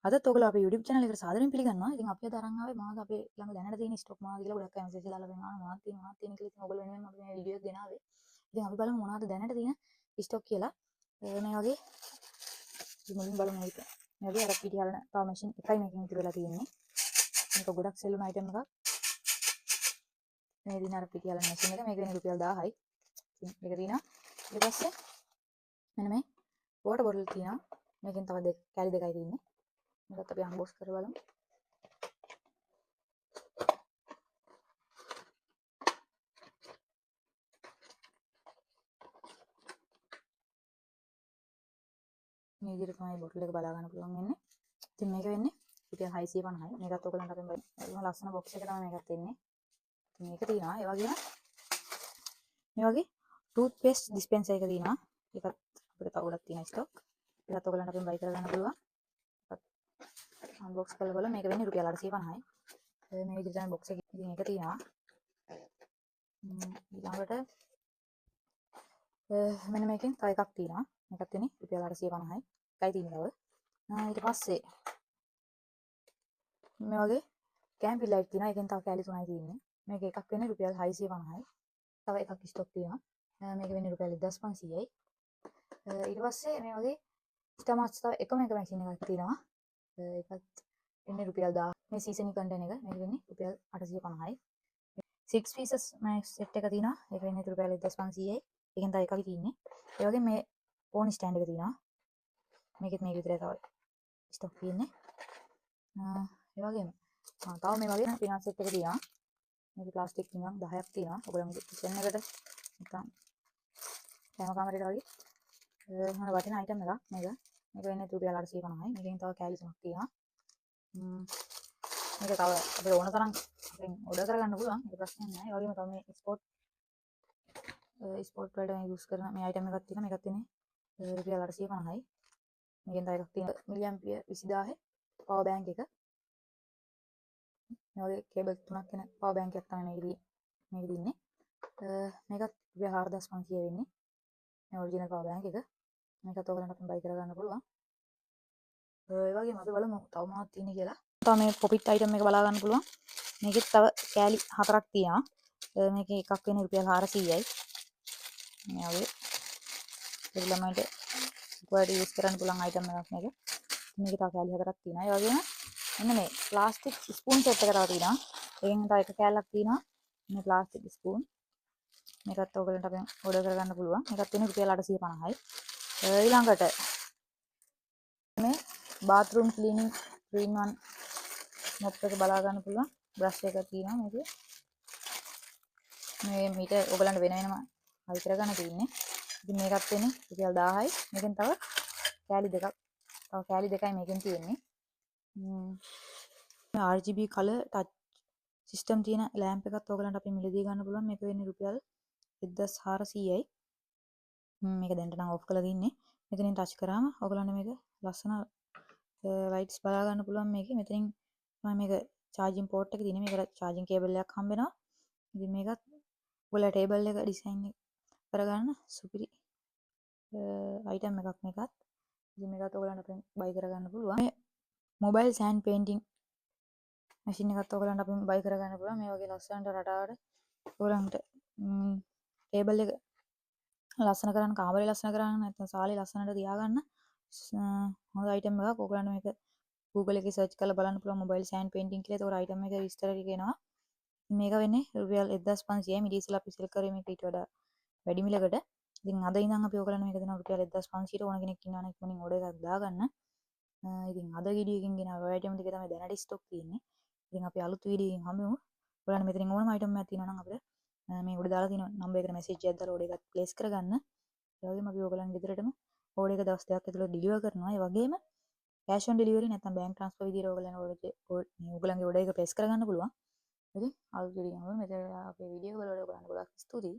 අදත් ඔයගොල්ලෝ අපේ YouTube channel එකට සාදරයෙන් පිළිගන්නවා. ඉතින් අපි අද අරන් ආවේ මොනවද අපේ ළඟ දැනට තියෙන ස්ටොක් මොනවද කියලා ගොඩක් අය මැසේජ් දාලා වෙනවා. මොනවද තියෙන කියලා ඉතින් ඔයගොල්ලෝ වෙනුවෙන් අපි මේ වීඩියෝ එක ගෙනාවේ. ඉතින් අපි බලමු මොනවද දැනට තියෙන ස්ටොක් කියලා. මේ වගේ මුලින් බලමු මේක. මේ වගේ අර පිටිහලන පවර් මැෂින් එකයි මේකෙන් ඉතුරු වෙලා තියෙන්නේ. මේක ගොඩක් සෙල් වුණ අයිටම් එකක්. මේ දින අර පිටිහලන මැෂින් එක මේක වෙන රුපියල් 1000යි. ඉතින් මේක තියෙනවා. ඊට පස්සේ මෙන්න මේ වෝටර් බොටල් තියෙනවා. මේකෙන් තව කැලි දෙකයි තියෙන්නේ. මේකත් අපි අන්බොක්ස් කරලා බලමු. මේ විදිහට තමයි බොටල් එක බලා ගන්න පුළුවන් වෙන්නේ. ඉතින් මේක වෙන්නේ රුපියල් 650යි. මේකත් ඔයගලන්ට අපෙන් බලන්න ලස්සන බොක්ස් එක තමයි මේකත් එන්නේ. ඉතින් මේක තියෙනවා. ඒ වගේම මේ වගේ ටූත් පේස්ට් ඩිස්පෙන්සර් එක තියෙනවා. ඒකත් අපිට තව ගොඩක් තියෙන ස්ටොක්. ඒකත් ඔයගලන්ට අපෙන් බයි කරගන්න පුළුවන්. අන්බොක්ස් කරලා බලමු. මේක වෙන්නේ රුපියල් 850යි. මේ විදිහට තමයි බොක්ස් එක. ඉතින් මේක තියෙනවා. ඊළඟට මෙන්න මේකෙන් තව එකක් තියෙනවා. මේකත් වෙන්නේ රුපියල් 850යි. එකයි තියෙන්නේ තව. ඊට පස්සේ මේ වගේ කැම්පි ලයිට් තියෙනවා. ඒකෙන් තව කැලි 3යි තියෙන්නේ. මේක එකක් වෙන්නේ රුපියල් 650යි. තව එකක් ස්ටොක් තියෙනවා. මේක වෙන්නේ රුපියල් 1500යි. ඊට පස්සේ මේ වගේ ස්ටමාර්ට්ස් තව එකම එක මැෂින් එකක් තියෙනවා. ඒකත් වෙන්නේ රුපියල් 1000. මේ සීසනින් කන්ටේනර් එක මේක වෙන්නේ රුපියල් 850යි. 6 pieces මේ සෙට් එක තියෙනවා. ඒක වෙන්නේ රුපියල් 1500යි. ඒකෙන් තව එකක් තියෙන්නේ. ඒ වගේ මේ ෆෝන් ස්ටෑන්ඩ් එක තියෙනවා. මේකෙත් මේක විතරයි තව ස්ටොක් තියෙන්නේ. ඒ වගේම තව මේ වගේ පිනාස් සෙට් එක තියෙනවා. මේක ප්ලාස්ටික් පිනාස් 10ක් තියෙනවා. ඔයගොල්ලෝ කිචන් එකට නිකන් කැම කාමරේට වගේ හොඳ වටින අයිටම් එකක් මේක. මේක වෙන්නේ රුපියල් 850යි. මේකෙන් තව කෑලි 3ක් තියෙනවා. මේක තව අපිට ඕන තරම් අපෙන් ඕඩර් කරගන්න පුළුවන්. ඒක ප්‍රශ්නයක් නෑ. ඒ වගේම තව මේ ස්පෝට් වලට මේ යූස් කරන මේ අයිටම් එකක් තියෙනවා. මේකත් වෙන්නේ රුපියල් 850යි. මේකෙන් තව එකක් තියෙනවා. මිලි ඇම්පියර් 20000 පවර් බෑන්ක් එක. මේ වගේ කේබල් 3ක් වෙන පවර් බෑන්ක් එකක් තමයි මේක තියෙන්නේ. මේකත් රුපියල් 4500 වෙන්නේ. මේ ඔරිජිනල් පවර් බෑන්ක් එක. මේකත් ඔයගලන්ට අපෙන් බයි කරගන්න පුළුවන්. ඒ වගේම අපි බලමු තව මොනවද තියෙන්නේ කියලා. තව මේ පොපිට් අයිටම් එක බලා ගන්න පුළුවන්. මේකෙත් තව කෑලි 4ක් තියෙනවා. මේකේ එකක් වෙන්නේ රුපියල් 400යි. මේ වගේ ළමයින්ට ඔයාලට යූස් කරන්න පුළුවන් අයිටම් එකක් මේක. මේකේ තව කෑලි 4ක් තියෙනවා. ඒ වගේම මෙන්න මේ ප්ලාස්ටික් ස්පූන් සෙට් එක තව තියෙනවා. ඒකෙන් තව එක කෑල්ලක් තියෙනවා. මේ ප්ලාස්ටික් ස්පූන්. මේකත් ඔයගලන්ට අපෙන් ඕඩර් කරගන්න පුළුවන්. මේකත් වෙන්නේ රුපියල් 850යි. ඊළඟට මේ bathroom cleaning 3-in-1 මොප් එක බලා ගන්න පුළුවන්. බ්‍රෂ් එක තියෙනවා මේකේ. මේ මීට ඔයගලන්ට වෙන වෙනම හයි කරගන්න තියෙන්නේ. ඉතින් මේකත් වෙන්නේ රුපියල් 1000යි. මේකෙන් තව කෑලි දෙකයි මේකෙන් තියෙන්නේ. RGB color touch system තියෙන ලෑම්ප් එකත් ඔයගලන්ට අපි මිලදී ගන්න පුළුවන්. මේක වෙන්නේ රුපියල් 1400යි. මේක දැන්ට නම් ඔෆ් කරලා තින්නේ. මෙතනින් ටච් කරාම ඔයගලන්ට මේක ලස්සන ලයිට්ස් බලා ගන්න පුළුවන් මේකේ. මෙතනින් තමයි මේක charging port එක තියෙන්නේ. මේකට charging cable එකක් හම්බ වෙනවා. ඉතින් මේකත් ඔයාලා ටේබල් එක ඩිසයින් කරගන්න සුපිරි අයිටම් එකක් මේකත්. ඉතින් මේකත් ඔයගලන්ට අපෙන් බයි කරගන්න පුළුවන්. මේ මොබයිල් සෑන්ඩ් පේන්ටිං මැෂින් එකත් ඔයගලන්ට අපෙන් බයි කරගන්න පුළුවන්. මේ වගේ ලස්සනට රටාවට ඔයගලන්ට ටේබල් එක ලස්සන කරන්න, කාමරේ ලස්සන කරන්න, නැත්නම් සාලේ ලස්සනට තියාගන්න හොඳ අයිටම් එකක්. ඔයගලන්ට මේක Google එකේ සර්ච් කරලා බලන්න පුළුවන් මොබයිල් සෑන්ඩ් පේන්ටිං කියලා. ඒතකොට අයිටම් එක විස්තර ටික එනවා. මේක වෙන්නේ රුපියල් 1500යි. මිඩි ඉස්සෙල්ලා අපි සෙල් කරේ මේක ඊට වඩා වැඩි මිලකට. ඉතින් අද ඉඳන් අපි ඔයගලන්ට මේක දෙනවා රුපියල් 1500ට. ඕන කෙනෙක් ඉන්නවා නම් ඉක්මනින් ඕඩර් එකක් දාගන්න. ඉතින් අද වීඩියෝ එකකින් ගෙන ඔය අයිටම් ටික තමයි දැනට ස්ටොක් තියෙන්නේ. ඉතින් අපි අලුත් වීඩියෝ එකකින් හමුවෙමු. ඔයාලට මෙතනින් ඕනම අයිටම් එකක් තියෙනවා නම් අපිට මේ උඩ දාලා තියෙන නම්බර් එකට මැසේජ් එකක් දාලා ඕඩර් එකක් ප්ලේස් කරගන්න. ඒ වගේම අපි ඔයගලන්ගේ ගෙදරටම ඕඩර් එක දවස් දෙකක් ඇතුළත ඩිලිවර් කරනවා. ඒ වගේම කැෂ් ඔන් ඩෙලිවරි නැත්නම් බැංක් ට්‍රාන්ස්ෆර් විදියට ඔයගලන්ගේ ඕඩර් එක ප්ලේස් කරගන්න පුළුවන්. ඉතින් අලුත් වීඩියෝ එකක් මෙතන අපේ වීඩියෝ එක බලලා ඔයගලන්ට ගොඩක් ස්තුතියි.